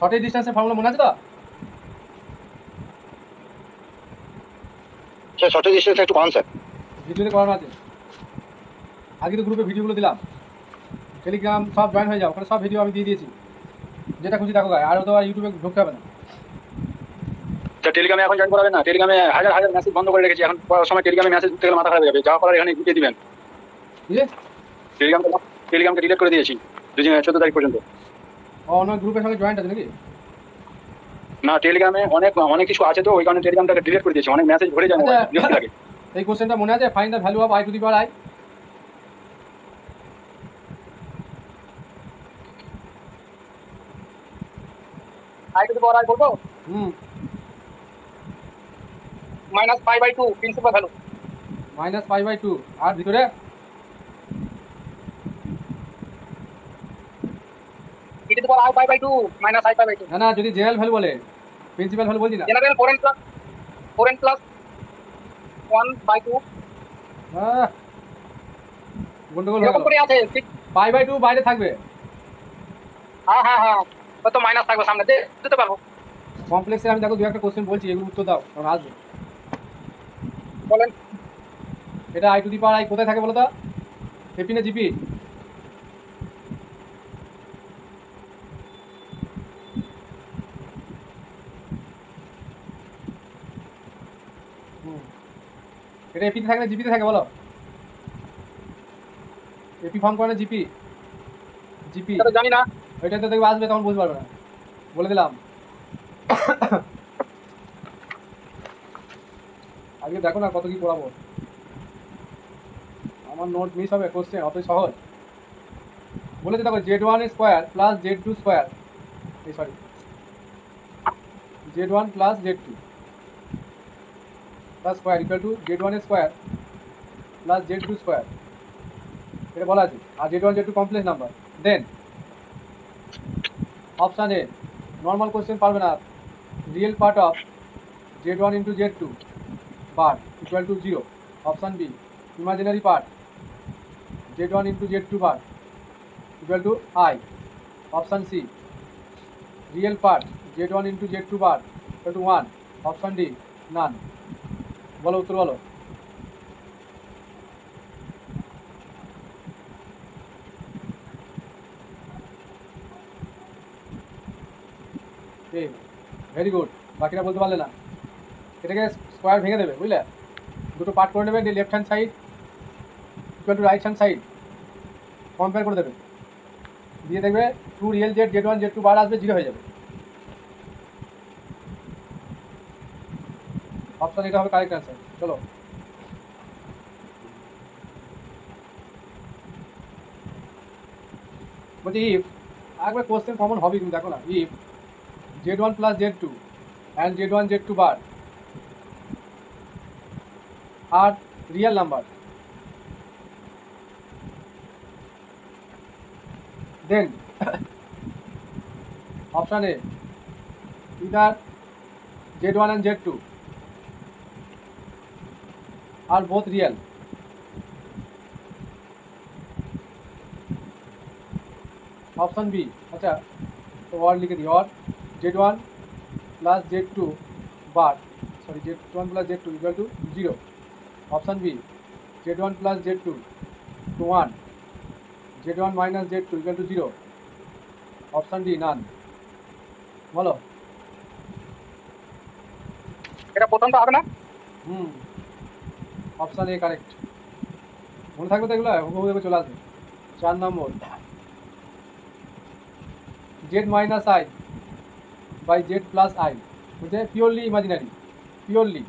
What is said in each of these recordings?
Shortage ডিস্টেন্সের formula মনে আছে তো? স্যার শর্টেজ ডিস্টেন্স একটু কম স্যার। ভিডিওতে করানো আছে, আগে তো গ্রুপে ভিডিওগুলো দিলাম, টেলিগ্রাম সব জয়েন হয়ে যাও, ওখানে সব ভিডিও আমি দিয়ে দিয়েছি, যেটা খুশি দেখো গায়ে, আর তো আর ইউটিউবে ঢুকতে হবে না। স্যার টেলিগ্রামে এখন জয়েন করাবেন না, টেলিগ্রামে হাজার হাজার মেসেজ বন্ধ করে রেখেছি, এখন পড়ার সময় টেলিগ্রামে মেসেজ দিতে গেলে মাথা খারাপ হয়ে যাবে, যা করার এখানে দিয়ে দিবেন। টেলিগ্রামকে ডিলিট করে দিয়েছি 14 তারিখ পর্যন্ত। অন্য গ্রুপের সঙ্গে জয়েন্ট আছে নাকি? না, টেলিগ্রামে অনেক কিছু আছে তো, ওই কারণে টেলিগ্রামটাকে ডিলিট করে দিয়েছি, অনেক মেসেজ ভরে যায়, বিরক্তি লাগে। এই কোশ্চেনটা মনে আছে? Find the value of i two the power i। i two the power i বলবো -π/2 প্রিন্সিপাল ভ্যালু। -π/2 আর ভিতরে e two the power i/2 -i/2। না না, যদি জেনারেল ভ্যালু বলে, প্রিন্সিপাল ভ্যালু বলছি না। General 4n + 1/2। গন্ডগোল এরকম করে আছে, π/2 বাইরে থাকবে। হ্যাঁ কত মাইনাস থাকবে সামনে, দিতে পারবো। কমপ্লেক্সে আমি দেখো দু একটা কোশ্চেন বলছি, এগুলো উত্তর দাও, তখন আসবে। বলেন। এটা i two the power i কোথায় থাকে বলো তো? এপি না জিপি? এটা এপিতে থাকে না জিপিতে থাকে বলো? এপি ফর্ম করে না জিপি? জিপি জানি না, ওইটাতে দেখবে আসবে, তখন বুঝতে পারবে না, বলে দিলাম। আজকে দেখো না কত কি পড়াবো, আমার নোট মিস হবে কোশ্চেন, অতই সহজ বলেছে। দেখো z1 square plus z2 square, এই sorry z1 plus z2 plus square equal to z1 square plus z2 square, এটা বলা আছে। আর z1 z2 complex number. Then option A normal question পারবে না, real part of z1 into z2 bar equal to 0। Option B imaginary part z1 into z2 bar equal to i। Option C real part z1 into z2 bar equal to 1। Option D none. বলো উত্তর বলো। Very good, বাকিরা বলতে পারলে না। এটাকে square ভেঙে দেবে, বুঝলে, দুটো পার্ট করে নেবে, left hand side equal to right hand side compare করে দেবে, দিয়ে দেখবে টু রিয়েল z1 z2 বার আসবে, 0 হয়ে যাবে। অপশন এটা হবে কারেক্ট অ্যান্সার। চলো বলছি ইফ, একবার কোশ্চেন কমন হবে তুমি দেখো না, if z1 plus z2 and z1 z2 bar are real number, then option A either z1 and z2 are both real, option B अच्छा तो और लिख दिया, और z1 plus z2 bar sorry z1 plus z2 equal to 0। Option B z1 plus z2 to 1, z1 minus z2 equal to 0। Option D none. বলো এটা প্রথমটা হবে না? Option A correct. মনে থাকবে তো, এগুলো হুবহু চলে আসবে। 4 নম্বর z minus i by z plus i বুঝতে purely imaginary, purely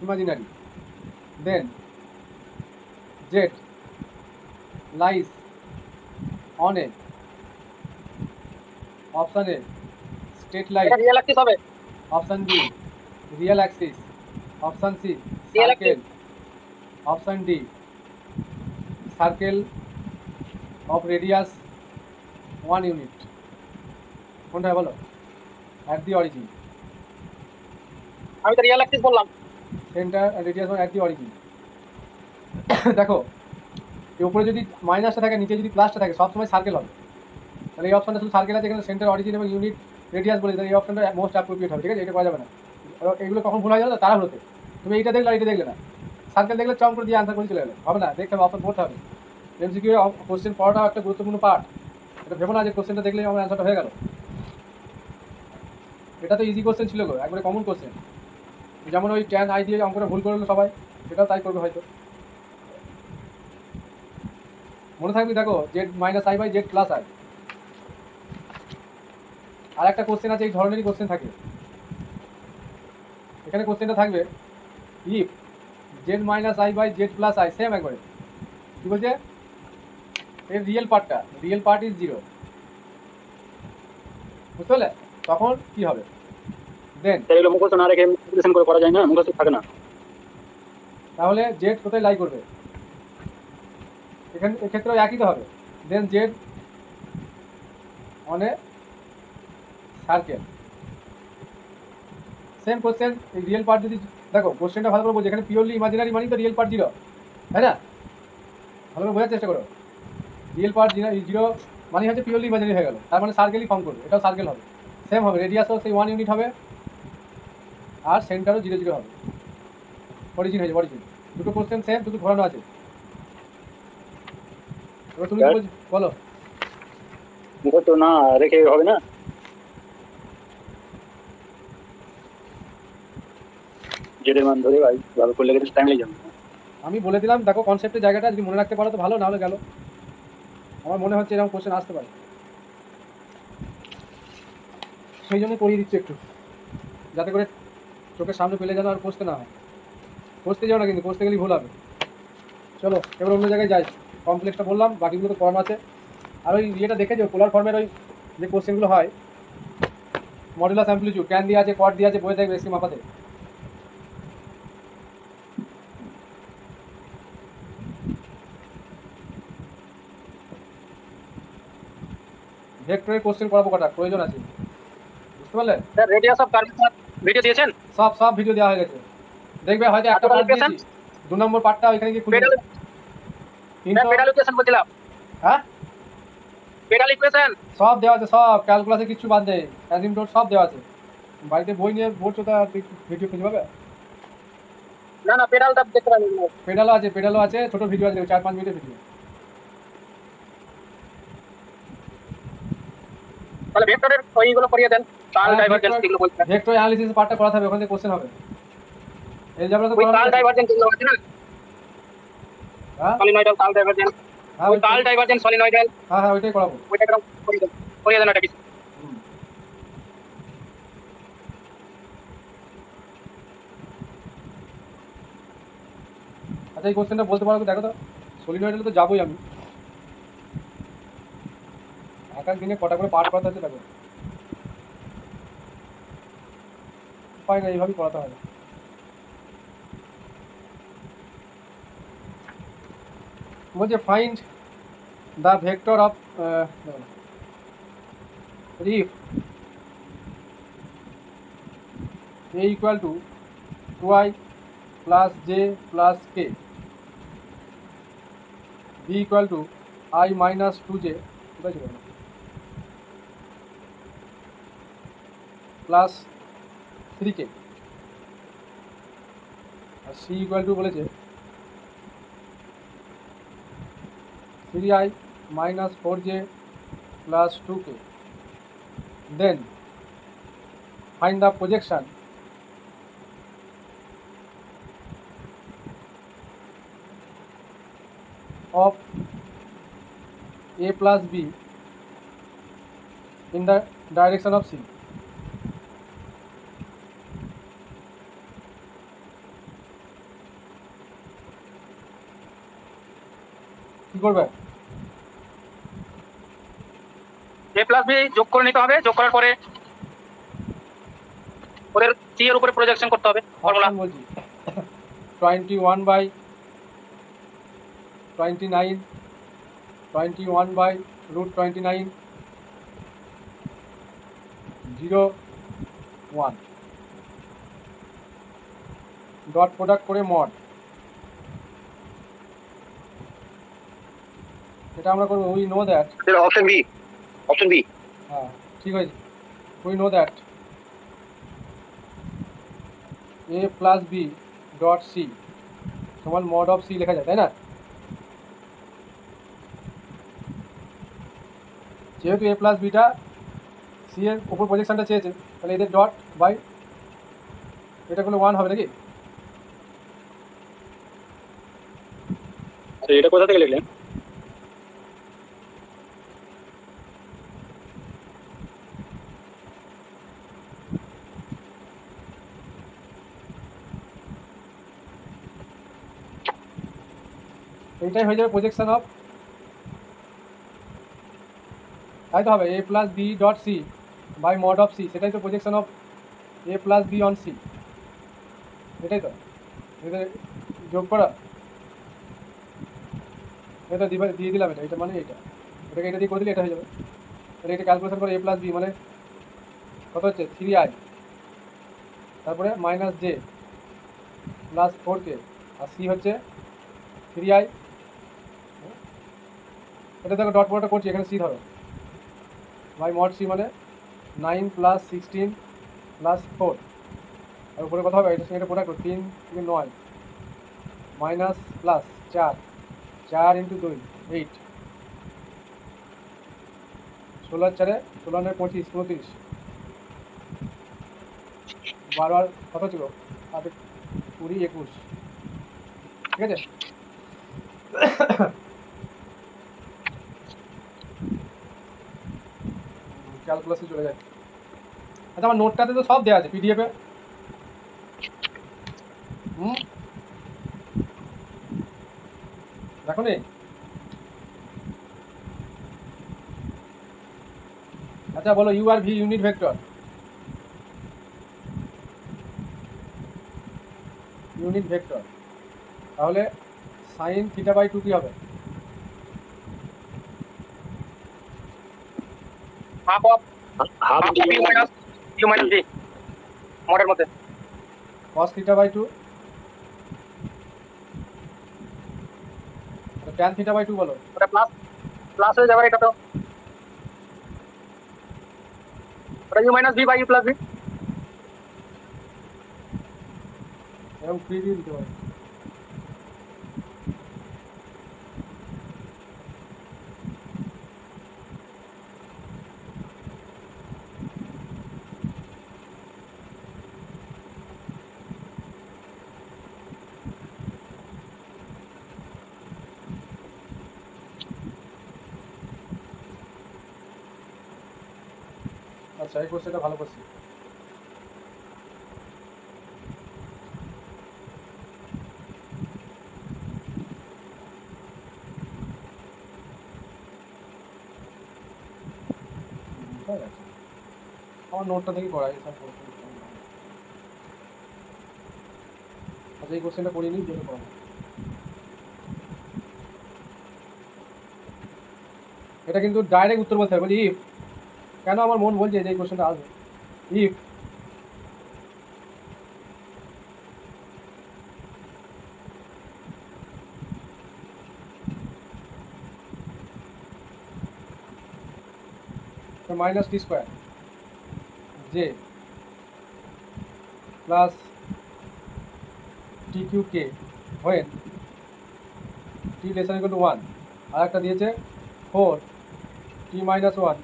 imaginary. Then z lies on A, option A straight line, এটা রিয়েল অ্যাক্সিস হবে। Option B real axis, option C real circle, axis, option D circle of radius 1 unit. কোনটা বলো? At the origin. আমি তো real axis বললাম। Centre radius at the origin. দেখো এর উপরে যদি মাইনাসটা থাকে, নিচে যদি প্লাসটা থাকে, সবসময় সার্কেল হবে। তাহলে এই অপশনটা শুধু সার্কেল আছে, এখানে সেন্টার অরিজিন এবং ইউনিট রেডিয়াস বলে, এই অপশনটা মোস্ট অ্যাপ্রোপ্রিয়েট হবে, ঠিক আছে? এটা করা যাবে না। এগুলো কখন ভুল হয়ে যাবে তারা হতে, তুমি এইটা দেখলে এটা দেখলে না, সার্কেল দেখলে চম করে দিয়ে আনসার করে চলে গেলে হবে না, দেখতে হবে অপশন পড়তে হবে। এমসিকিউ কোশ্চেন পড়াটাও একটা গুরুত্বপূর্ণ পার্ট। এটা ভেবো না যে কোশ্চেনটা দেখলেই আমার অ্যান্সারটা হয়ে গেল। এটা তো ইজি কোশ্চেন ছিল গো, একবারে কমন কোশ্চেন। যেমন ওই ট্যান আই দিয়ে অঙ্কটা ভুল করলো সবাই, সেটাও তাই করবে হয়তো। মনে থাকবে দেখো, Z minus I by Z plus I. আর একটা কোশ্চেন আছে, এই ধরনেরই কোশ্চেন থাকে, এখানে কোশ্চেনটা থাকবে if z minus I by Z plus i, same একবারে কি বলছে, এর রিয়েল পার্ট ইজ 0, বুঝতে পারলে? তখন কি হবে দেন, এগুলো মুখস্থ না রেখে ক্যালকুলেশন করে করা যায় না, মুখস্থ থাকে না। তাহলে জেড কোথায় লাই করবে, এখানে এক্ষেত্রেও একই তো হবে। Then Z on a circle, same question. এই রিয়েল পার্ট যদি দেখো, কোশ্চেনটা ভালো করে বোঝো, এখানে পিওরলি ইমাজিনারি মানে তো রিয়েল পার্ট 0, তাই না? ভালো করে বোঝার চেষ্টা করো, রিয়েল পার্ট 0 মানে হচ্ছে পিওরলি ইমাজিনারি হয়ে গেল, তার মানে সার্কেলই ফর্ম করবে, এটাও সার্কেল হবে, সেম হবে, রেডিয়াসও সেই 1 ইউনিট হবে, আর সেন্টারও 0 0 হবে, অরিজিন হয়ে যাবে, অরিজিন। দুটো কোশ্চেন সেম, শুধু ঘোরানো আছে। এবার তুমি বলো, মুখস্থ না রেখে হবে না, জেডের মান ধরে ভাই ভালো করলে কিন্তু টাইম লেগে যাবে। আমি বলে দিলাম, দেখো কনসেপ্টের জায়গাটা যদি মনে রাখতে পারো তো ভালো, না হলে গেল। আমার মনে হচ্ছে এরকম কোশ্চেন আসতে পারে, সেই জন্য করিয়ে দিচ্ছি একটু, যাতে করে চোখের সামনে পেলে যেন আর কষতে না হয়। কষতে যাও না কিন্তু, কষতে গেলেই ভুল হবে। চলো এবার অন্য জায়গায় যাই, কমপ্লেক্সটা বললাম, বাকিগুলো তো করানো আছে। আর ওই ইয়েটা দেখে যে পোলার ফর্মের ওই যে কোশ্চেনগুলো হয়, মডুলাস অ্যাম্পলিটিউড ক্যান দিয়ে আছে, কট দিয়ে আছে, বইয়ে দেখবে এসি মাপাতে। ভেক্টরের কোশ্চেন করাবো কটা, প্রয়োজন আছে, বুঝতে পারলে? Sir radius of curve video দিয়েছেন? সব ভিডিও দেওয়া হয়ে গেছে, দেখবে হয়তো একটা পার্ট দিয়েছি, 2 নম্বর পার্টটা ওইখানে গিয়ে খুঁজে পেডাল ইকুয়েশন বলছিলাম। হ্যাঁ, পেডাল ইকুয়েশন সব দেওয়া আছে, সব ক্যালকুলাসে কিছু বাদ নেই, অ্যাজিমটোট সব দেওয়া আছে। বাড়িতে বই নিয়ে পড়ছো তা ভিডিও খুঁজে পাবে? না পেডালটা দেখতে পাবেন, পেডালও আছে, ছোট ভিডিও আছে, 4-5 মিনিটের ভিডিও। তাহলে ভেক্টরের ওইগুলো করিয়ে দেন, কার্ল ডাইভারজেন্স এগুলো বলছেন। ভেক্টর অ্যানালিসিস পার্টটা করাতে হবে, ওখান থেকে কোশ্চেন হবে। এলজেব্রা তো ওই করানো কার্ল আছে। ডাইভারজেন্স এগুলো আছে না, হ্যাঁ সলিনয়েডাল কার্ল ডাইভারজেন্স, হ্যাঁ ওই কার্ল ডাইভারজেন্স সলিনয়েডাল, হ্যাঁ ওইটাই করাবো। ওইটা একদম করিয়ে দেন এটা কিছু। আচ্ছা এই কোশ্চেনটা বলতে পারো তো, দেখো তো, সলিনয়েডালে তো যাবোই আমি, এক এক দিনে কটা করে পার্ট করাতে হচ্ছে, দেখো উপায় না, এইভাবেই করাতে হবে। বলছে find the vector of if a equal to 2i plus j plus k, b equal to I minus 2j plus 3k, আর c equal to বলেছে 3i minus 4j plus 2k, then find the projection of a plus b in the direction of c. কি করবে? a plus b যোগ করে নিতে হবে, যোগ করার পরে ওদের c এর উপরে প্রজেকশন করতে হবে, ফর্মুলা বলছি 21 by 29 21 by root 29 0 1 dot product করে মড, এটা আমরা করব। We know that option B option B. হ্যাঁ ঠিক হয়েছে। We know that a plus B dot c সমান মড অফ সি লেখা যায়, তাই না? যেহেতু এ প্লাস বিটা সি এর ওপর প্রজেকশনটা চেয়েছে, তাহলে এদের ডট বাই এটা করলে 1 হবে নাকি? আচ্ছা এটা কোথা থেকে লিখলেন? এইটাই হয়ে যাবে প্রজেকশন অফ, তাই তো হবে A plus B dot C by mod of C, সেটাই তো projection of A plus B on C, এটাই তো। এটা যোগ করা, এটা দিয়ে দিলাম, এটা মানে এটা এটাকে এটা দিয়ে করে দিলে এটা হয়ে যাবে। তাহলে এটা ক্যালকুলেশন করে এ প্লাস বি মানে কত হচ্ছে 3i, তারপরে মাইনাস জে প্লাস 4k, আর সি হচ্ছে 3i, এটা দেখো ডট প্রোডাক্ট করছি, এখানে সি ধরো, বাই মড সি মানে 9 প্লাস 16 প্লাস 4, আর উপরে কথা হবে এটার সঙ্গে এটা প্রোডাক্ট 3 থেকে 9 মাইনাস প্লাস 4 ইন্টু 2 8, 16 4 16 25 29, 12 আর কত ছিল 20 21, ঠিক আছে। ক্যালকুলাসে চলে যায়। আচ্ছা আমার নোটটাতে তো সব দেওয়া আছে পিডিএফে। দেখো নি? আচ্ছা বলো ইউ আর V unit vector, unit vector, তাহলে সাইন থিটা বাই 2 কি হবে? Half of U minus V মডের মধ্যে cos theta by 2, tan theta by 2 বলো। ওটা প্লাস প্লাস হয়ে যাবে, এটা তো ওটা u minus v by u plus v, এবং 3 দিয়ে দিতে পারো। আচ্ছা এই কোশ্চেনটা ভালো কোশ্চেন। আমার নোটটা থেকে করাই সব। আচ্ছা এই কোশ্চেনটা করিনি, যেটা করাবো। এটা কিন্তু ডাইরেক্ট উত্তর বলতে হবে, বলি ইফ, কেন আমার মন বলছে যে এই কোশ্চেনটা আসবে, if minus T square J plus T Q K when T lesser equal to 1, আর একটা দিয়েছে 4 T minus 1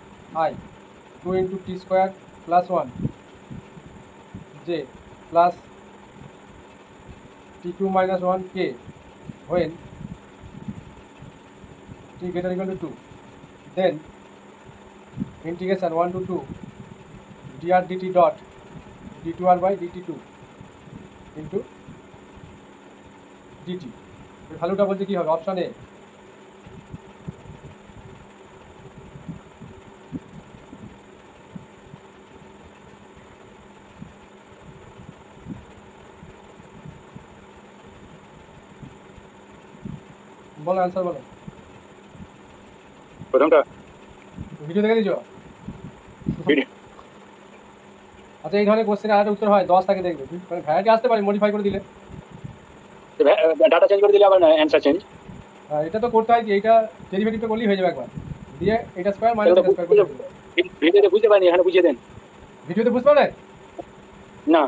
I 2 into T square plus 1 J plus T Q minus 1 K when T greater equal to 2, then integration 1 to 2 dr dt dot d2r by dt2 into dt, এই ভ্যালুটা বলতে কি হবে? Option A বলো, answer বলো। প্রথমটা video দেখে দিছো? ভিডিও আচ্ছা এই ধরনের কোশ্চেনের আরেকটা উত্তর হয় 10 থেকে দেখবে, মানে ভ্যারাইটি আসতে পারে মডিফাই করে দিলে। ডাটা চেঞ্জ করে দিলে আবার অ্যান্সার চেঞ্জ। এটা তো করতে হয় কি, এইটা ডেরিভেটিভটা করলেই হয়ে যাবে একবার, দিয়ে এটা স্কয়ার মাইনাস এটা স্কয়ার করে দেবো। ভিডিওতে বুঝতে পারিনি, এখানে বুঝিয়ে দেন। ভিডিওতে বুঝতে পারলে না,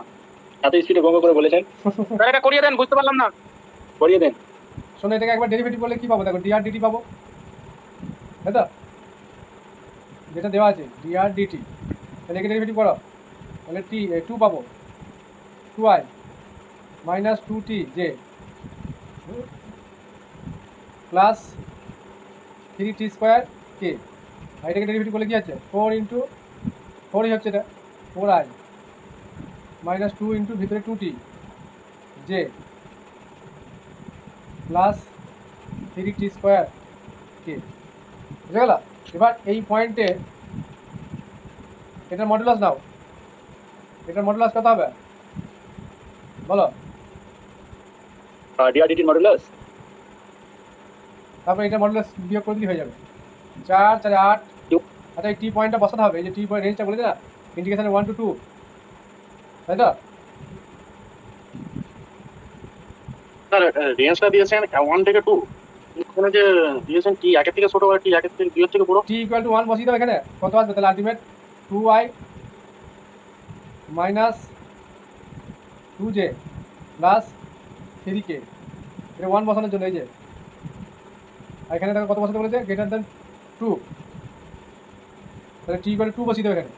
এত স্পিডে গঙ্গ করে বলেছেন। স্যার এটা করিয়ে দেন, বুঝতে পারলাম না, করিয়ে দেন। শোনো, এটাকে একবার ডেরিভেটিভ করলে কি পাবো? দেখো ডিআর ডিটি পাবো, তাই তো? যেটা দেওয়া আছে ডিআর ডিটি, তাহলে একে ডেরিভেটিভ করো, তাহলে টি 2 পাবো, 2i minus 2t J plus 3t square K. আর এটাকে ডেরিভেটিভ করলে কি আছে? 4 ইন্টু 4ই হচ্ছে এটা, 4i মাইনাস 2 ইন্টু ভিতরে 2t J plus 3t square কে। বুঝে গেল? এবার এই পয়েন্টে এটার মডুলাস নাও, এটার মডুলাস কত হবে বলো? ডিআরডিটির মডুলাস, তারপরে এটার মডুলাস বিয়োগ করে দিলে হয়ে যাবে 4 4 8। আচ্ছা এই টি পয়েন্টটা বসাতে হবে, এই যে টি পয়েন্ট রেঞ্জটা বলেছে না ইন্টিগ্রেশনে 1 to 2, তাই তো? স্যার রেঞ্জটা দিয়েছেন 1 থেকে 2, এখানে যে দিয়েছেন টি একের থেকে ছোট আর টি একের থেকে 2 এর থেকে বড়। টি ইকুয়াল টু 1 বসিয়ে দাও, এখানে কত আসবে তাহলে? Ultimate 2i minus 2j plus 3k, এটা 1 বসানোর জন্য। এই যে আর এখানে দেখো কত বসাতে বলেছে? গ্রেটার দেন 2, তাহলে টি ইকুয়াল টু 2 বসিয়ে দেবে এখানে।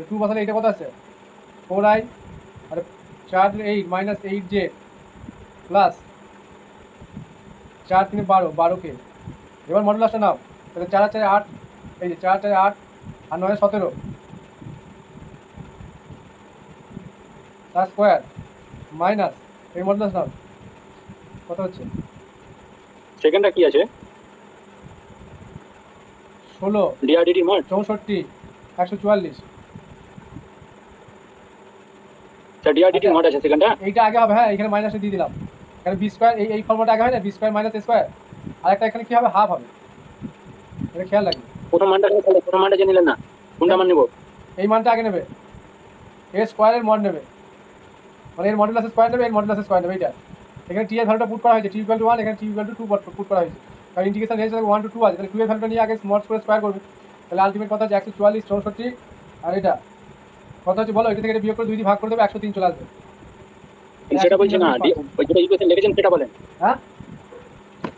2 বসালে এটা কত আছে? 4i আর 4 8 মাইনাস 8j প্লাস 4 3 12, 12k। এবার মডুলাসটা নাও, তাহলে 4 4 8, এই যে 4 4 8 আর 9 17 তার স্কোয়ার মাইনাস এই মডুলাস নাও, কত হচ্ছে? সেকেন্ডটা কি আছে? 16 ডিআরডিটি মড 64 144। স্যার ডিআরডিটি মড আছে সেকেন্ডটা। এইটা আগে হবে, হ্যাঁ এখানে মাইনাসে দিয়ে দিলাম, এখানে বি স্কোয়ার এই ফর্মটা আগে হয় না, বি স্কোয়ার মাইনাস এ স্কোয়ার। আর একটা এখানে কি হবে? হাফ হবে, এটা খেয়াল রাখবে। প্রথম মানটা যে নিলেন না, কোনটা মান নেব? এই মানটা আগে নেবে, এ স্কোয়ারের মড নেবে, মানে এর মডুলাস স্কোয়ার নেবে, এর মডুলাস স্কোয়ার নেবে। এইটা এখানে টি এর ভ্যালুটা পুট করা হয়েছে, টি ইকুয়াল টু 1, এখানে টি ইকুয়াল টু 2 পুট করা হয়েছে। কারণ ইন্টিগ্রেশন রেঞ্জ 1 to 2 আছে, তাহলে 2 এর ভ্যালুটা নিয়ে আগে স্মল স্কোয়ার করবে। তাহলে আলটিমেট কত হচ্ছে? 144 64, আর এটা কত হচ্ছে বলো? এটা থেকে এটা বিয়োগ করে 2 দিয়ে ভাগ করে দেবে, 103 চলে আসবে। সেটা বলছি না, ওই যেটা ইকুয়েশন লিখেছেন সেটা বলেন। হ্যাঁ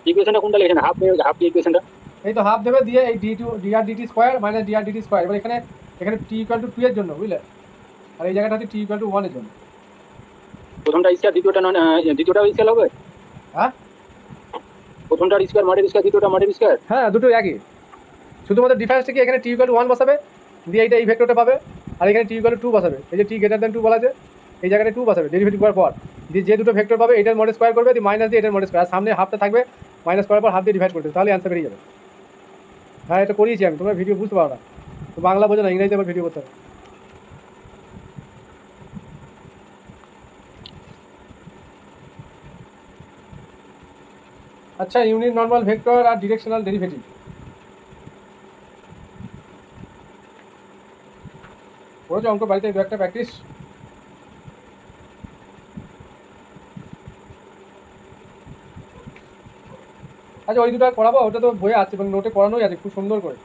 ইকুয়েশনটা কোনটা লিখেছেন? হাফ ইকুয়েশনটা। এই তো হাফ দেবে, দিয়ে এই dr dt square minus dr dt square. এবার এখানে টি ইকুয়াল টু 2 এর জন্য, বুঝলে? আর এই জায়গাটা হচ্ছে টি ইকুয়াল টু 1 এর জন্য। প্রথমটা স্কয়ার, দ্বিতীয়টা দ্বিতীয়টা স্কয়ার হবে। হ্যাঁ প্রথমটা স্কয়ার মডেল স্কয়ার, দ্বিতীয়টা মডেল স্কয়ার। হ্যাঁ দুটো একই, শুধুমাত্র ডিফারেন্সটা কি? এখানে টি ইকুয়াল টু 1 বসাবে, দিয়ে এইটা এই ভেক্টরটা পাবে, আর এখানে টি ইকুয়াল টু 2 বসাবে। এই যে টি গ্রেটার দেন 2 বলা আছে, এই জায়গাটা 2 বসাবে ডেরিভেটিভ করার পর, দিয়ে যে দুটো ভেক্টর পাবে এটার মডেল স্কোয়ার করবে, দিয়ে মাইনাস দিয়ে এটার মডেল স্কোয়ার, আর সামনে হাফটা থাকবে, মাইনাস করার পর হাফ দিয়ে ডিভাইড করতে, তাহলে অ্যান্সার বেরিয়ে যাবে। হ্যাঁ এটা করিয়েছি আমি, তোমরা ভিডিও বুঝতে পারো না, তো বাংলা বোঝো না, ইংরেজিতে আবার ভিডিও করতে হবে। আচ্ছা, ইউনিট নর্মাল ভেক্টর আর ডিরেকশনাল ডেরিভেটিভ পড়েছো অঙ্ক বাড়িতে? দু একটা প্র্যাকটিস। আচ্ছা ওই দুটো আর করাবো, ওটা তো বইয়ে আছে এবং নোটে করানোই আছে খুব সুন্দর করে।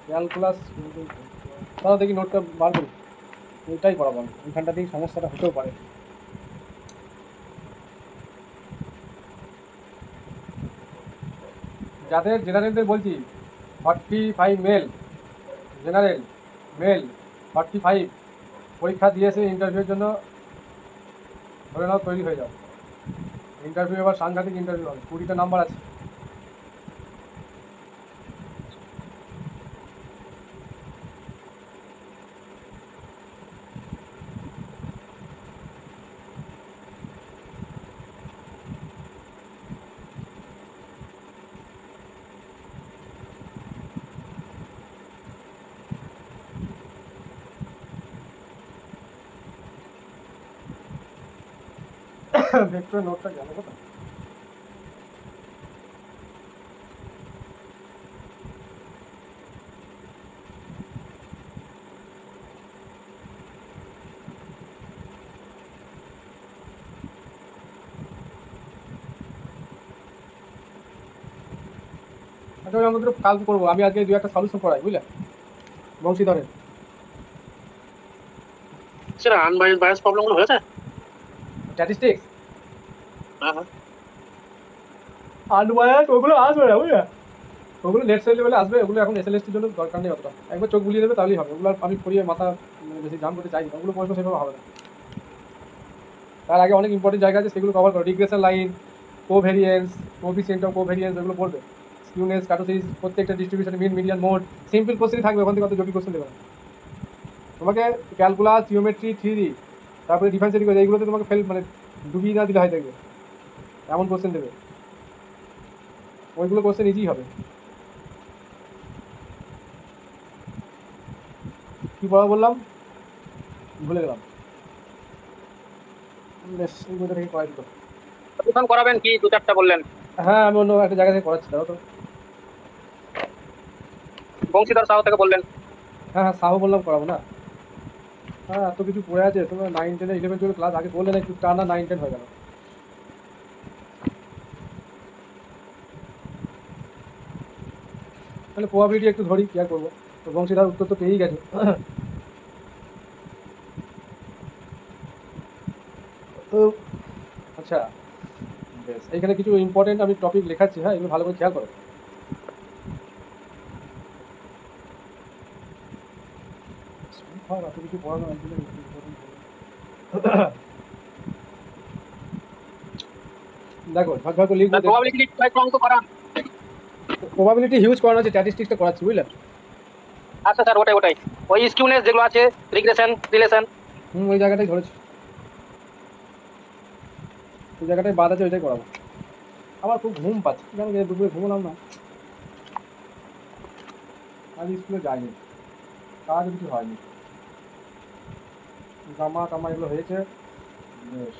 ক্যালকুলাস, তাহলে দেখি নোটটা বার করি, ওইটাই করাবো আমি, ওইখানটা থেকে সমস্যাটা হতেও পারে। যাদের জেনারেলদের বলছি 45 মেল, জেনারেল মেল 45 পরীক্ষা দিয়েছে, ইন্টারভিউর জন্য ধরে নাও তৈরি হয়ে যাও। ইন্টারভিউ এবার সাংঘাতিক ইন্টারভিউ হবে, 20টা নাম্বার আছে। ভেক্টরের নোটটা গেল কোথায়? এটা আমাদের কাল করবো, আমি আজকে দু একটা সলিউশন করাই, বুঝলে বংশীধরের। সেটা আনবায়াস প্রবলেম গুলো হয়েছে। স্ট্যাটিস্টিক্স হ্যাঁ হ্যাঁ, আনবায়াস ওগুলো আসবে না, বুঝলে ওগুলো নেট সাইড লেভেলে আসবে, ওগুলো এখন এসএলএসটির জন্য দরকার নেই অতটা, একবার চোখ বুলিয়ে দেবে তাহলেই হবে। ওগুলো আর আমি পড়িয়ে মাথা বেশি জাম করতে চাই না, ওগুলো প্রশ্ন সেভাবে হবে না। তার আগে অনেক ইম্পর্টেন্ট জায়গা আছে, সেগুলো কভার করো। Regression line, covariance, coefficient of covariance, এগুলো পড়বে। স্কিউনেস, কার্টোসিস, প্রত্যেকটা ডিস্ট্রিবিউশন, মিন, মিডিয়ান, মোড, সিম্পল কোশ্চেনই থাকবে, ওখান থেকে কত জটিল কোশ্চেন দেবে না তোমাকে। ক্যালকুলাস, জিওমেট্রি, থিওরি, তারপরে ডিফারেন্স এডুকেশন, এইগুলোতে তোমাকে ফেল মানে ডুবিয়ে না দিলে হয়, দেখবে এমন কোশ্চেন দেবে, ওইগুলো কোশ্চেন ইজি হবে। কি পড়া বললাম ভুলে গেলাম, বেশ এই বইটা থেকে করাই দিত। টিউশন করাবেন কি 2-4টা বললেন? হ্যাঁ আমি অন্য একটা জায়গা থেকে করাচ্ছি, দাও তো। বংশীধর সাহ থেকে বললেন। হ্যাঁ হ্যাঁ সাহু বললাম করাবো না। হ্যাঁ এত কিছু পড়ে আছে, তোমরা 9, 10, 11, 12 ক্লাস আগে বললে না, একটু টানা 9, 10 হয়ে গেল। তাহলে প্রবাবিলিটি একটু ধরি, কি আর করবো। তো বংশীধার উত্তর তো পেয়েই গেছে। আচ্ছা বেশ, এইখানে কিছু ইম্পর্টেন্ট আমি টপিক লেখাচ্ছি, হ্যাঁ এগুলো ভালো করে খেয়াল করো। এত কিছু পড়ানো একদিনে দেখো ঝক ঝক লিখবো। প্রবাবিলিটি কয়েক অঙ্ক করান। প্রবাবিলিটি হিউজ করানো আছে, স্ট্যাটিস্টিক্সটা করাচ্ছি, বুঝলেন। আচ্ছা স্যার, ওটাই ওই স্কিউনেস যেগুলো আছে, রিগ্রেশন, রিলেশন। ওই জায়গাটাই ধরেছি, ওই জায়গাটায় বাদ আছে, ওইটাই করাবো। আমার খুব ঘুম পাচ্ছে, কেন দুপুরে ঘুমলাম না, আজ স্কুলে যাইনি, কাজ কিছু হয়নি, জামা টামা এগুলো হয়েছে বেশ।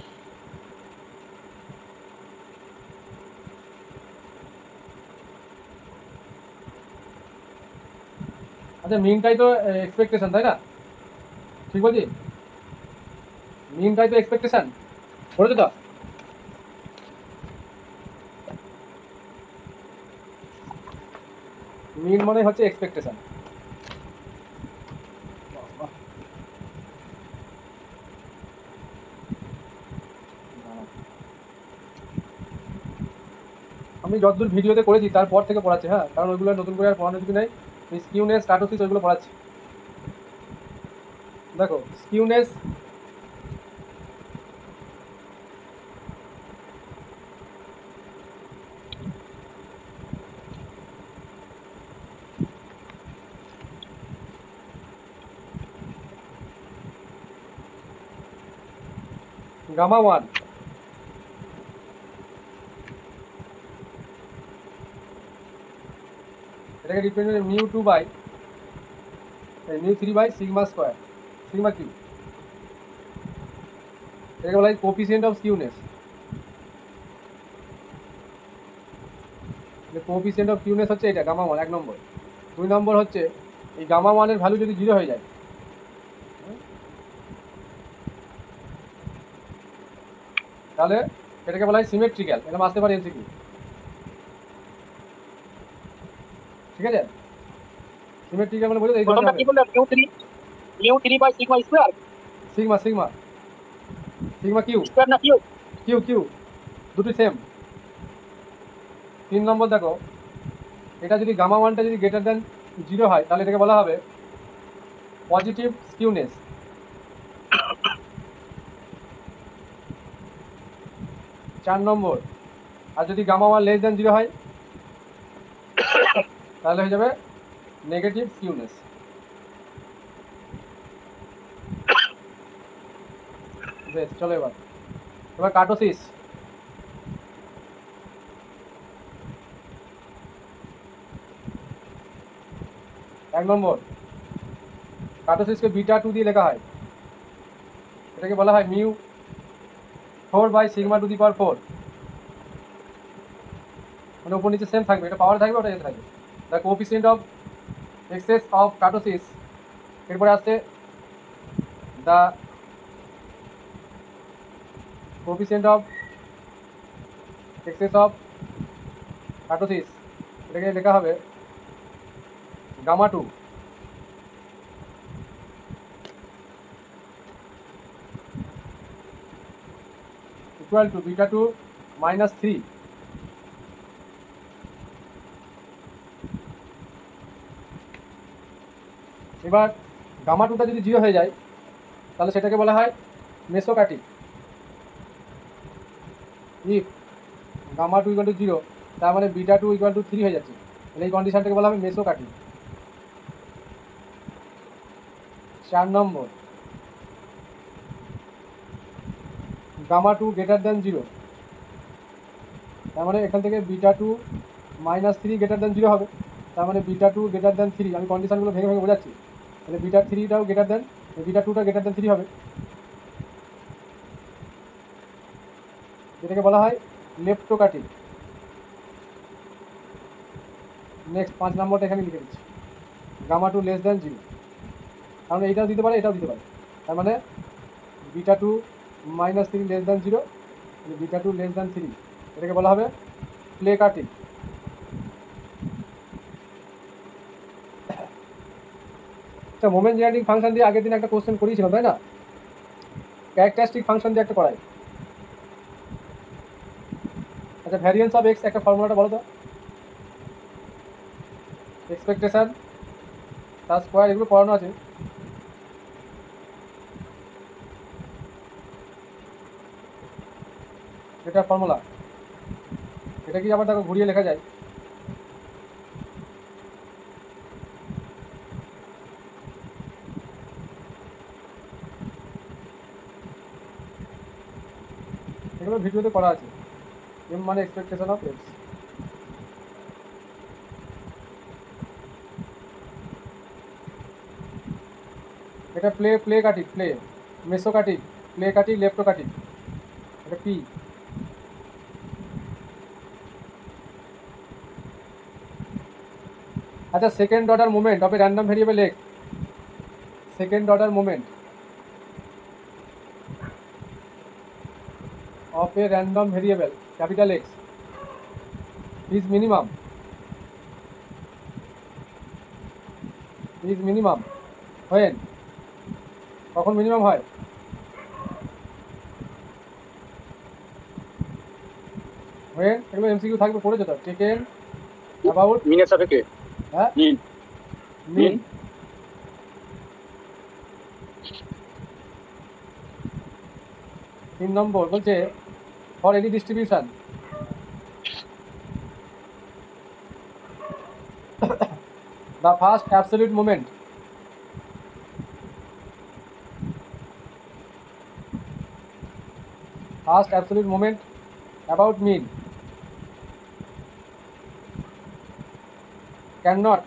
আচ্ছা মিনটাই তো এক্সপেকটেশন, তাই না? ঠিক বলছি, মিনটাই তো এক্সপেকটেশন, করেছো তো? মিন মানে হচ্ছে এক্সপেকটেশন। আমি যতদূর ভিডিওতে করেছি তারপর থেকে পড়াচ্ছি, হ্যাঁ কারণ ওইগুলো নতুন করে আর পড়ানোর কিছু নেই। স্কিউনেস, কার্টোসিস ওইগুলো পড়াচ্ছি। দেখো স্কিউনেস, গামা 1, এটাকে represent mu 2 by mu 3 by sigma square, sigma cube. এটাকে বলা হয় coefficient of skewness. Coefficient of skewness হচ্ছে এটা গামা 1, 1 নম্বর। 2 নম্বর হচ্ছে এই গামা 1 এর ভ্যালু যদি 0 হয়ে যায়, তাহলে এটাকে বলা হয় সিমেট্রিক্যাল। এটা আসতে পারে এমসিকিউ, ঠিক আছে? সিমেট্রিক্যাল মানে বোঝো এই ধরনের প্রথমটা কি বললেন? Mu 3 by sigma square. Sigma sigma sigma q, square না কিউ? কিউ কিউ, দুটো সেম। 3 নম্বর দেখো, এটা যদি গামা 1টা যদি গ্রেটার দেন 0 হয়, তাহলে এটাকে বলা হবে পজিটিভ স্কিউনেস। 4 নম্বর, আর যদি গামা 1 লেস দেন 0 হয়, তাহলে হয়ে যাবে নেগেটিভ স্কিউনেস। বেশ চলো এবার কার্টোসিস। এক নম্বর, কার্টোসিসকে বিটা 2 দিয়ে লেখা হয়, এটাকে বলা হয় mu 4 by sigma to the power 4। মানে উপর নিচে সেম থাকবে, এটা পাওয়ার থাকবে, ওটা এতে থাকবে। The coefficient of excess of kurtosis, এরপরে আসছে the coefficient of excess of kurtosis, এটাকে লেখা হবে gamma two equal to beta two minus 3। এবার গামা টুটা যদি 0 হয়ে যায় তাহলে সেটাকে বলা হয় mesokurtic. If gamma two equal to 0 তার মানে বিটা টু ইকুয়াল টু 3 হয়ে যাচ্ছে, তাহলে এই কন্ডিশনটাকে বলা হবে মেসোকাটিক। 4 নম্বর, গামা টু গ্রেটার দ্যান 0, তার মানে এখান থেকে beta two minus 3 greater than 0 হবে, তার মানে বিটা টু গ্রেটার দ্যান 3। আমি কন্ডিশনগুলো ভেঙে ভেঙে বোঝাচ্ছি। তাহলে বিটা 3টাও গ্রেটার দ্যান, বিটা টুটা গ্রেটার দ্যান 3 হবে, যেটাকে বলা হয় লেপ্টোকাটিক। নেক্সট 5 নম্বরটা এখানে লিখে দিচ্ছি, গামা টু লেস দ্যান 0, কারণ এইটাও দিতে পারে এটাও দিতে পারে, তার মানে beta two minus 3 less than 0, beta two less than 3, এটাকে বলা হবে প্লেকাটিক। আচ্ছা, মোমেন্ট জেনারেটিং ফাংশন দিয়ে আগের দিন একটা কোশ্চেন করিয়েছিলাম তাই না? ক্যারেক্টারিস্টিক ফাংশন দিয়ে একটা করাই। আচ্ছা, ভ্যারিয়েন্স অফ এক্স একটা ফর্মুলাটা বলো তো। এক্সপেকটেশন তার স্কোয়ার, এগুলো পড়ানো আছে। এটা ফর্মুলা, এটা কি আবার দেখো ঘুরিয়ে লেখা যায়। এগুলো ভিডিওতে করা আছে। এম মানে এক্সপেকটেশন অফ এক্স। এটা প্লেকাটিক, মেসোকাটিক, প্লেকাটিক, লেপ্টোকাটিক, এটা পি। আচ্ছা, second order moment of A random variable x, second order moment of a random variable capital X is minimum when, কখন মিনিমাম হয়? when, এগুলো এমসিকিউ থাকবে, পড়েছো তো, টেকেন অ্যাবাউট মিনের সাপেক্ষে। হ্যাঁ, মিন 3 নম্বর বলছে for any distribution the first absolute moment about mean cannot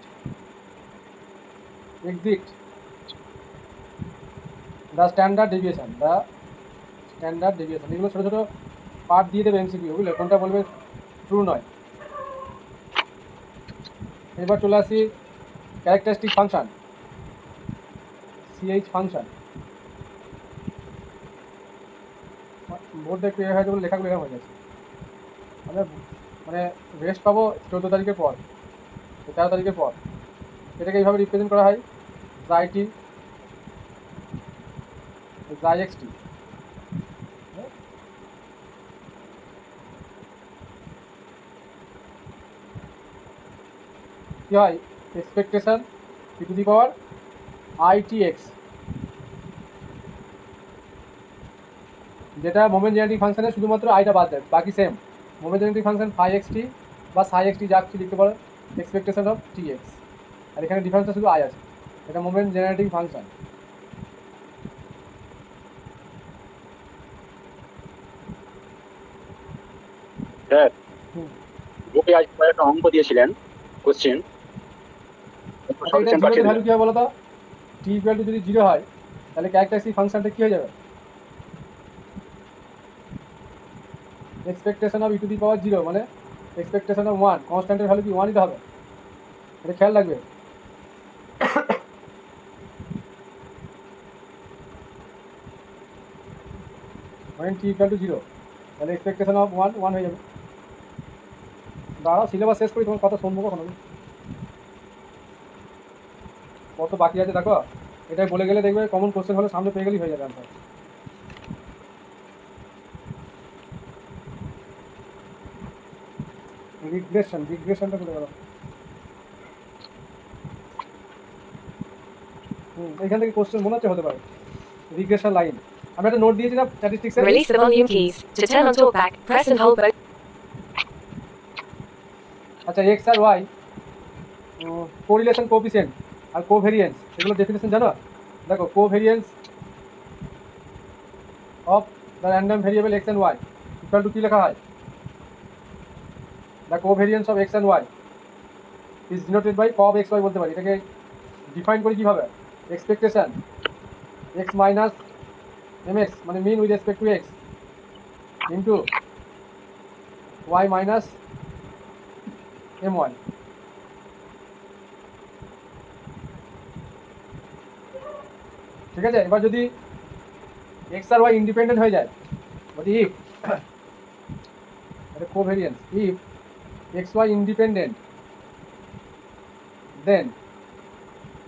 exceed the standard deviation, এগুলো ছোটো ছোটো পার্ট দিয়ে দেবে এমসিকিউ, বুঝলে, কোনটা বলবে ট্রু নয়। এবার চলে আসি ক্যারেক্টারিস্টিক ফাংশন, সিএইচ ফাংশন। বোর্ডে একটু হয়ে যাবে, লেখাগুলো এরকম হয়ে যাচ্ছে। আমরা মানে রেস্ট পাবো 14 তারিখের পর, 13 তারিখের পর। এটাকে এইভাবে রিপ্রেজেন্ট করা হয়, জাইটি জাই এক্সটি। কি হয়? Expectation e to the power ITX, যেটা মোমেন্ট জেনারেটিং ফাংশনে শুধুমাত্র আইটা বাদ দেয়, বাকি same. Moment generating function phi x t বা সাই এক্সটি যা কিছু লিখতে পারো, এক্সপেকটেশন অফ TX, আর এখানে ডিফারেন্সটা শুধু আই আছে। এটা মোমেন্ট জেনারেটিং ফাংশন। স্যার, ওকে আজ একটা অঙ্ক দিয়েছিলেন কোশ্চেন, ভ্যালু কি হবে বলো তো? টি ইকুয়াল টু যদি 0 হয় তাহলে ক্যারেক্টারিস্টিক ফাংশনটা কি হয়ে যাবে? Expectation of E to the power 0 মানে এক্সপেকটেশন অফ 1, কনস্ট্যান্টের ভ্যালু কি 1 দিতে হবে, এটা খেয়াল রাখবে। when t equal to 0 তাহলে এক্সপেকটেশন অফ 1 হয়ে যাবে। দাঁড়াও সিলেবাস শেষ করি, তোমার কথা শুনবো কখন আমি, কত বাকি আছে দেখো। এটাই বলে গেলে দেখবে কমন কোশ্চেন হলে সামনে পেয়ে গেলেই হয়ে যাবে আনসার। রিগ্রেশনটা করে গেল। এখান থেকে কোশ্চেন মনে হচ্ছে হতে পারে রিগ্রেশন লাইন। আমি একটা নোট দিয়েছিলাম স্ট্যাটিস্টিক্সে। Release the volume keys. To turn on talkback, press and hold both. আচ্ছা এক্স আর ওয়াই কোরিলেশন কোএফিসিয়েন্ট আর কোভেরিয়েন্স, এগুলো ডেফিনেশন জানো? দেখো covariance of the random variable X and Y equal to কী লেখা হয়? The covariance of X and Y is denoted by cov X Y বলতে পারি। এটাকে ডিফাইন করি কীভাবে? Expectation X minus M X মানে mean with respect to X into Y minus M Y. ঠিক আছে, এবার যদি এক্স আর ওয়াই ইন্ডিপেন্ডেন্ট হয়ে যায়, বলি if covariance if x y independent then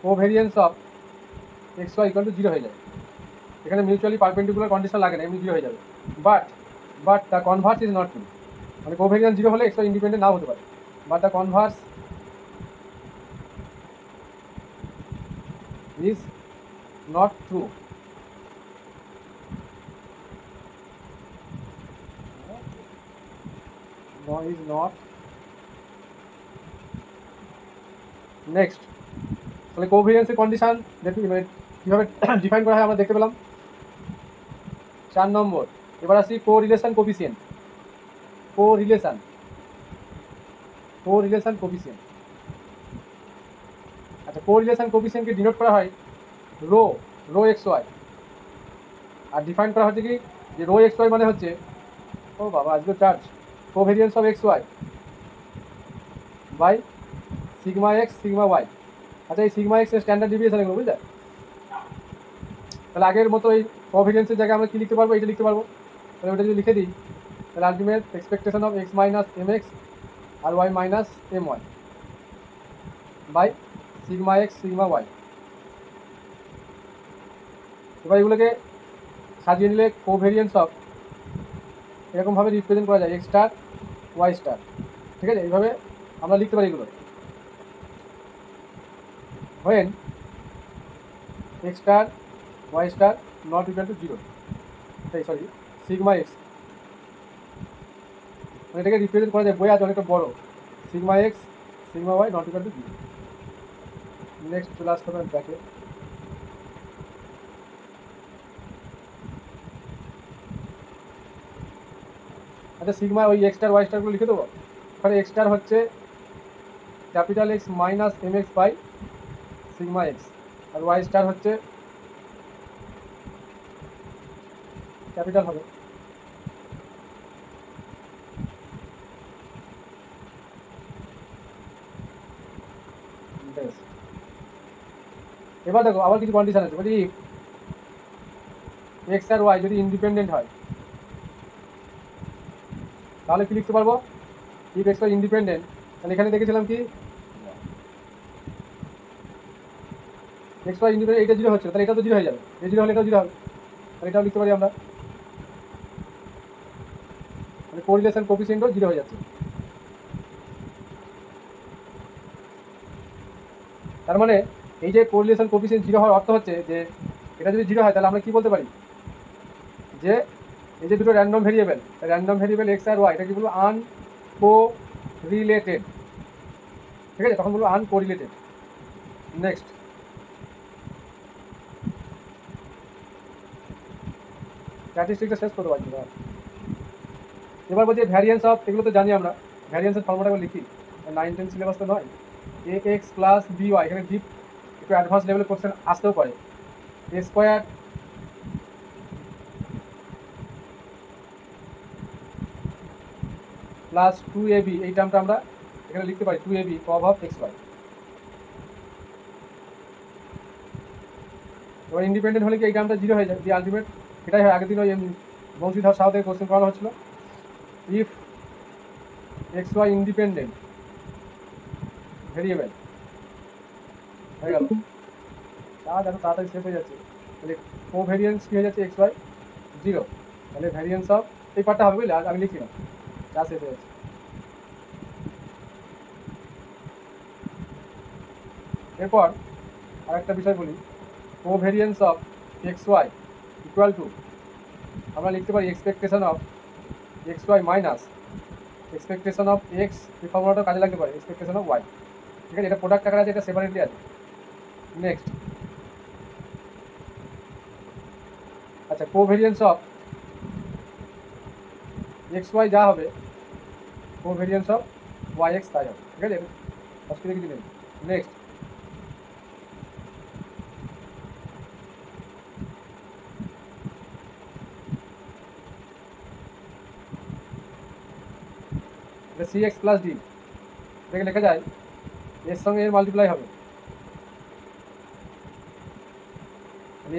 covariance of x Y equal to zero হয়ে যায়। এখানে মিউচুয়ালি পারপেন্ডিকুলার কন্ডিশন লাগে না, এমনি জিরো হয়ে যাবে। But the Converse is not true, মানে কোভেরিয়েন্স জিরো হলে এক্স ওয়াই ইন্ডিপেন্ডেন্ট নাও হতে পারে। But the Converse is not true. No is not next. তাহলে কোভেরিয়েন্সের কন্ডিশন দেখি মানে কীভাবে ডিফাইন করা হয় আমরা দেখতে পেলাম। 4 নম্বর, এবার আসি কোরিলেশন কোফিসিয়েন্ট। Correlation coefficient. আচ্ছা কোরিলেশন কোফিসিয়েন্টকে ডিনোট করা হয় রো এক্স ওয়াই, আর ডিফাইন করা হচ্ছে কি যে রো এক্স ওয়াই মানে হচ্ছে, ও বাবা আজকে charge, covariance of x y by sigma x sigma y. আচ্ছা এই সিগমা এক্স এর স্ট্যান্ডার্ড ডিভিয়েশন এগুলো বুঝলে। তাহলে আগের মতো এই কোভেরিয়েন্সের জায়গায় আমরা কী লিখতে পারবো? এটা লিখতে পারবো। তাহলে ওটা যদি লিখে দিই তাহলে ultimate expectation of x minus M x আর y minus M y by sigma x sigma y. এবার এগুলোকে সাজিয়ে নিলে কোভেরিয়েন্স অফ এরকমভাবে রিপ্রেজেন্ট করা যায় এক্স স্টার ওয়াই স্টার। ঠিক আছে, এইভাবে আমরা লিখতে পারি এগুলো। when x star y star not equal to 0, sorry sigma x, মানে এটাকে রিপ্রেজেন্ট করা যায় বই আছে অনেকটা বড়, sigma x sigma y not equal to 0। Next চলে আসতে হবে ব্যাকে। আচ্ছা সিগমা ওই এক্স স্টার ওয়াই স্টারগুলো লিখে দেবো। ওখানে এক্স স্টার হচ্ছে capital x minus M x by sigma x, আর ওয়াই স্টার হচ্ছে ক্যাপিটাল হবে বেশ। এবার দেখো আবার কিছু কন্ডিশন আছে, বলি এক্স আর ওয়াই যদি ইন্ডিপেন্ডেন্ট হয় তাহলে কি লিখতে পারবো? ইফ এক্স ওয়াই ইন্ডিপেন্ডেন্ট, তাহলে এখানে দেখেছিলাম কি এক্স ওয়াই ইন্ডিপেন্ডেন্ট, এটা জিরো হচ্ছে তাহলে এটা তো জিরো হয়ে যাবে, এই জিরো হলে এটাও জিরো হবে, তাহলে এটাও লিখতে পারি আমরা, মানে কোরিলেশন কোফিসিয়েন্টও জিরো হয়ে যাচ্ছে। তার মানে এই যে কোরিলেশন কোফিসিয়েন্ট জিরো হওয়ার অর্থ হচ্ছে যে এটা যদি জিরো হয় তাহলে আমরা কি বলতে পারি যে এই যে দুটো র্যান্ডম ভেরিয়েবল এক্স আর ওয়াই, এটা কি বলবো? আনকোরিলেটেড। ঠিক আছে, তখন বলবো আনকোরিলেটেড। নেক্সট স্ট্যাটিস্টিক্সটা শেষ করতে পারছি না। এবার বলছি ভ্যারিয়েন্স অফ, এগুলো তো জানি আমরা, ভ্যারিয়েন্সের ফর্মুলাটা লিখি, 9-10 সিলেবাস তো নয়। এ এক্স প্লাস বি ওয়াই, এখানে ডিপ একটু অ্যাডভান্স লেভেলের কোশ্চেন আসতেও পারে। এ স্কোয়ার প্লাস 2ab, এই টার্মটা আমরা এখানে লিখতে পারি 2ab কব অফ এক্স ওয়াই। এবার ইন্ডিপেন্ডেন্ট হলে কি এই টার্মটা জিরো হয়ে যায়, যে আলটিমেট এটাই হয়। আগের দিন ওই বংশীধর সাহ থেকে কোশ্চেন করানো হচ্ছিল, if x y independent variable হয়ে গেল। এত তাড়াতাড়ি শেষ হয়ে যাচ্ছে। তাহলে কোভেরিয়েন্স কী হয়ে যাচ্ছে এক্স ওয়াই 0, তাহলে ভ্যারিয়েন্স অফ এই পার্টটা হবে বুঝলে, আমি লিখি না, যা শেষ হয়ে যাচ্ছে। এরপর আরেকটা বিষয় বলি, covariance of x Y equal to আমরা লিখতে পারি expectation of x y minus expectation of x, এই ফর্মুলাটা কাজে লাগতে পারে, এক্সপেকটেশন অফ ওয়াই। ঠিক আছে, এটা প্রোডাক্ট আকারে আছে, এটা সেপারেটলি আছে। নেক্সট, আচ্ছা কোভেরিয়েন্স অফ এক্স ওয়াই যা হবে কোভেরিয়েন্স অফ ওয়াই এক্স তাই হবে। ঠিক আছে, অসুবিধা কিছু নেই। নেক্সট, এটা সি এক্স প্লাস ডি, এটাকে লেখা যায় এর সঙ্গে এর মাল্টিপ্লাই হবে,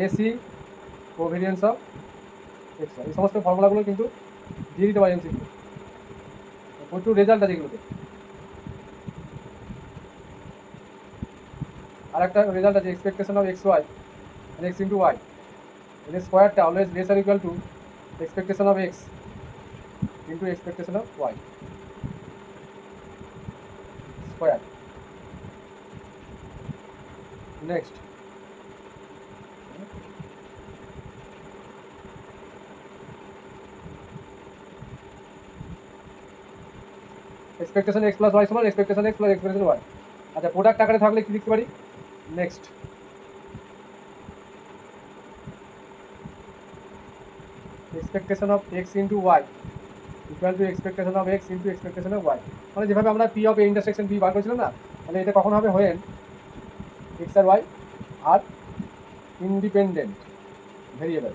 এসি কোভেরিয়েন্স অফ এক্স ওয়াই। এই সমস্ত ফর্মুলাগুলো কিন্তু দিয়ে দিতে পারি এমসিকিউ, প্রচুর রেজাল্ট আছে এগুলোতে। আর একটা রেজাল্ট আছে expectation of x Y X into Y, এর স্কোয়ারটা অলওয়েজ লেস আর equal to expectation of X into expectation of Y square. Next, expectation X plus Y সমান expectation X plus expectation Y. আচ্ছা product আকারে থাকলে কি লিখতে পারি? Next, expectation of X into Y equal to expectation of X into expectation of Y. মানে যেভাবে আমরা P of A intersection B bar করেছিলাম না, তাহলে এটা কখন হবে? হোয়েন এক্স আর ওয়াই আর ইন্ডিপেন্ডেন্ট ভেরিয়েবল।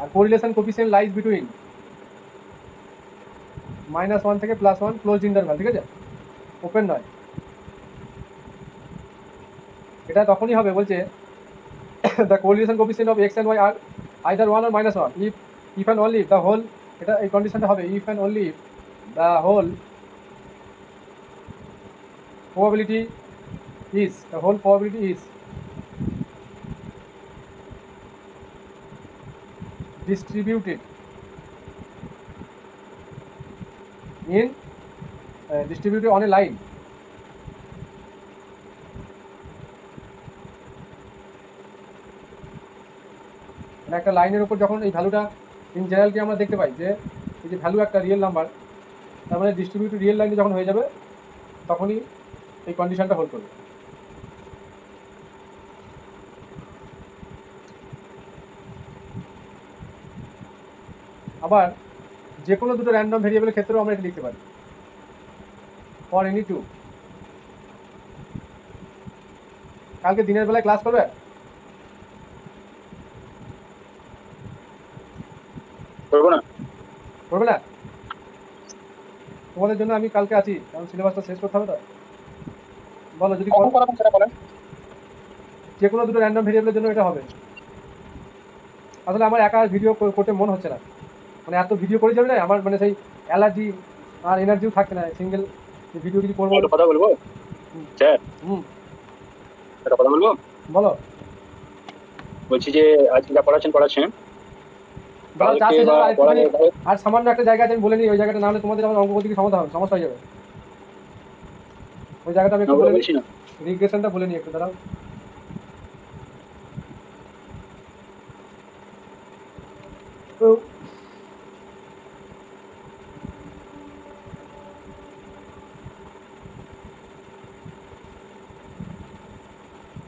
আর কোরিলেশন কোফিসিয়েন্ট লাইজ বিটুইন -1 থেকে +1 ক্লোজড ইন্টারভাল। ঠিক আছে, ওপেন নয়। এটা তখনই হবে বলছে the correlation coefficient of x and y are either 1 or -1 if and only if the whole, এটা এই কন্ডিশনটা হবে if and only if the whole probability is distributed on a line মানে একটা লাইনের উপর যখন এই ভ্যালুটা ইন জেনারেলকে আমরা দেখতে পাই যে এই যে ভ্যালু একটা রিয়েল নাম্বার, তার মানে ডিস্ট্রিবিউটেড রিয়েল লাইনে যখন হয়ে যাবে তখনই এই কন্ডিশনটা হোল্ড করবে। আবার যে কোনো দুটো র্যান্ডম ভেরিয়েবলের ক্ষেত্রেও আমরা এটা লিখতে পারি, ফর এনি টু। কালকে দিনের বেলায় ক্লাস করবে? করবো না, করবে না? তোমাদের জন্য আমি কালকে আছি, কারণ সিলেবাসটা শেষ করতে হবে। তো বলো যদি যে কোনো দুটো র্যান্ডম ভেরিয়েবলের জন্য এটা হবে। আসলে আমার একা ভিডিও করতে মন হচ্ছে না, মানে এত ভিডিও করে যাবে না, আমার মানে সেই অ্যালার্জি আর এনার্জিও থাকছে না সিঙ্গেল ভিডিও কিছু করবো। কথা বলবো স্যার, একটা কথা বলবো। বলো। বলছি যে আজকে যা পড়াচ্ছেন আর সামান্য একটা জায়গা আমি বলে নিই, ওই জায়গাটা না হলে তোমাদের আমার অঙ্ক থেকে সমস্যা হয়ে যাবে। ওই জায়গাটা আমি একটু বলছি না, রিগ্রেশনটা বলে নিই একটু, দাঁড়াও। তো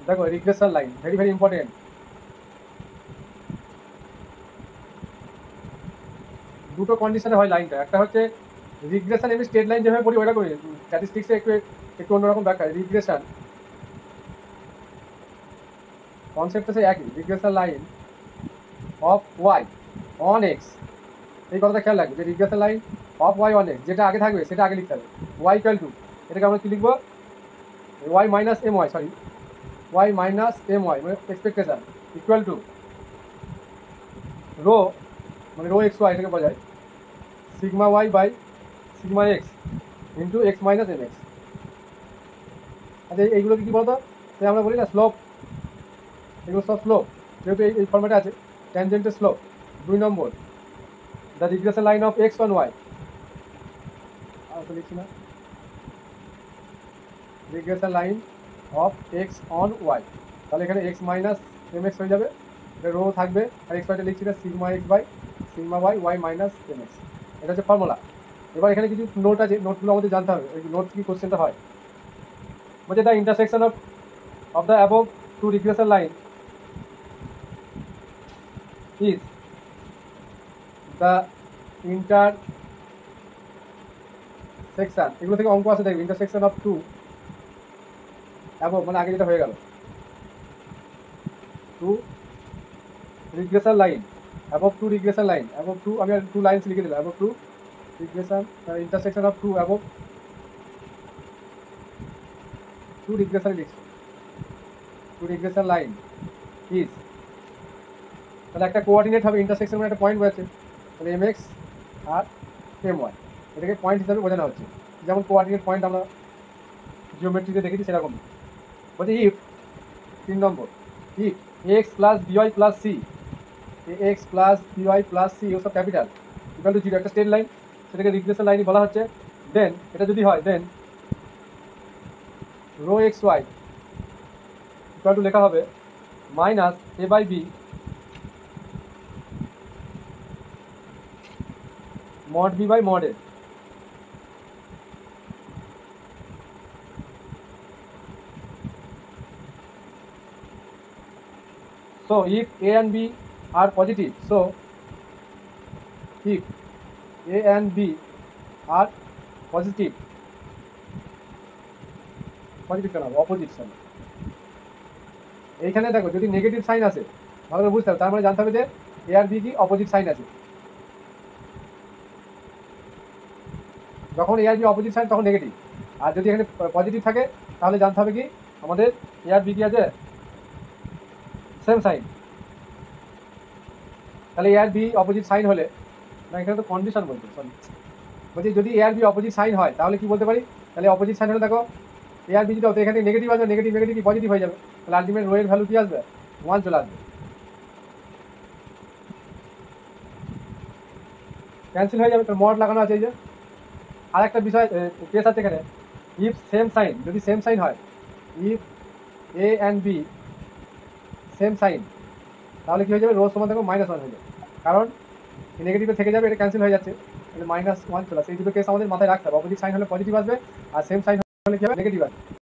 দেখো regression line very very important. দুটো কন্ডিশনে হয় লাইনটা, একটা হচ্ছে রিগ্রেশন, এমনি স্ট্রেট লাইন যেভাবে পড়ি ওটা করি, স্ট্যাটিস্টিক্সে একটু অন্যরকম ব্যাখ্যা। রিগ্রেশন কনসেপ্টটা সেই একই, regression line of Y on X. এই কথাটা খেয়াল রাখবে যে regression line of Y on X, যেটা আগে থাকবে সেটা আগে লিখতে হবে। ওয়াই ইকুয়াল টু, এটাকে আমরা কী লিখবো? Y minus M Y, sorry Y minus M Y মানে এক্সপেকটেশন ইকুয়াল টু রো মানে রো এক্স ওয়াই এটাকে বোঝায় sigma Y by sigma X into X minus M X. আচ্ছা এইগুলোকে কী বলতো, সে আমরা বলি না স্লোপ, এগুলো সব স্লোপ, যেহেতু এই ফর্মেটে আছে ট্যানজেন্টের স্লোপ। 2 নম্বর the regression line of X on Y, আর তো লিখছি না, regression line of X on Y, তাহলে এখানে এক্স মাইনাস এম এক্স হয়ে যাবে, রো থাকবে, আর এক্স ওয়াইটা লিখছি না sigma X by sigma Y Y minus M X. এটা হচ্ছে ফর্মুলা। এবার এখানে কিছু নোট আছে, নোটগুলো আমাদের জানতে হবে, এই নোট কি কোশ্চেনটা হয়। বলছে the intersection of the above two regression line is the intersection, এগুলো থেকে অঙ্ক আছে দেখবে, ইন্টারসেকশন অফ টু অ্যাবভ মানে আগে যেটা হয়ে গেল, two regression line, above two regression line, above two, আমি আর 2 লাইনস লিখে দিলাম, above two regression intersection of two above two regression লিখছি, টু রিগ্রেশন লাইন ইজ, তাহলে একটা কোঅর্ডিনেট হবে, ইন্টারসেকশন মানে একটা পয়েন্ট বোঝাচ্ছে, তাহলে এম এক্স আর এম ওয়াই, এটাকে পয়েন্ট হিসাবে বোঝানো হচ্ছে, যেমন কোঅর্ডিনেট পয়েন্ট আমরা জিওমেট্রিতে দেখেছি সেরকম। বলছে ইফ 3 নম্বর, if X plus B Y plus C, X plus B Y plus C ওসব ক্যাপিটাল ইকুয়াল টু 0, একটা স্ট্রেট লাইন, সেটাকে রিগ্রেশন লাইনই বলা হচ্ছে। দেন এটা যদি হয়, then rho X Y equal to লেখা হবে minus A by B mod b by mod a। So if a and b are positive, so if a and b are positive, positive কেন opposite sign, এইখানে দেখো যদি negative sign আছে ভালো করে বুঝতে হবে, তার মানে জানতে হবে যে এ আর বি কি অপোজিট সাইন আছে। যখন এ আর বি অপোজিট সাইন তখন নেগেটিভ, আর যদি এখানে পজিটিভ থাকে তাহলে জানতে হবে কি আমাদের এ আর বি কি আছে সেম সাইন। তাহলে এ আর বি অপোজিট সাইন হলে, না এখানে তো কন্ডিশন বলছে, সরি বলছি যদি এ আর বি অপোজিট সাইন হয় তাহলে কি বলতে পারি, তাহলে অপোজিট সাইন হলে দেখো এ আর বি যেটা হতো এখানে নেগেটিভ আসবে, নেগেটিভ নেগেটিভ কি পজিটিভ হয়ে যাবে, তাহলে আলটিমেট রো এর ভ্যালু কি আসবে 1 চলে আসবে, ক্যান্সেল হয়ে যাবে, তার মড লাগানো আছে। এই যে আর একটা বিষয় কেস আছে এখানে, ইফ সেম সাইন, যদি সেম সাইন হয়, if A and B same sign, তাহলে কি হয়ে যাবে, রো সমান দেখো -1 হয়ে যাবে, কারণ নেগেটিভে থেকে যাবে, এটা ক্যান্সেল হয়ে যাচ্ছে, তাহলে -1 চলে আসে। এই দুটো কেস আমাদের মাথায় রাখতে হবে, অপোজিট সাইন হলে পজিটিভ আসবে, আর সেম সাইন হলে কি হবে নেগেটিভ আসবে।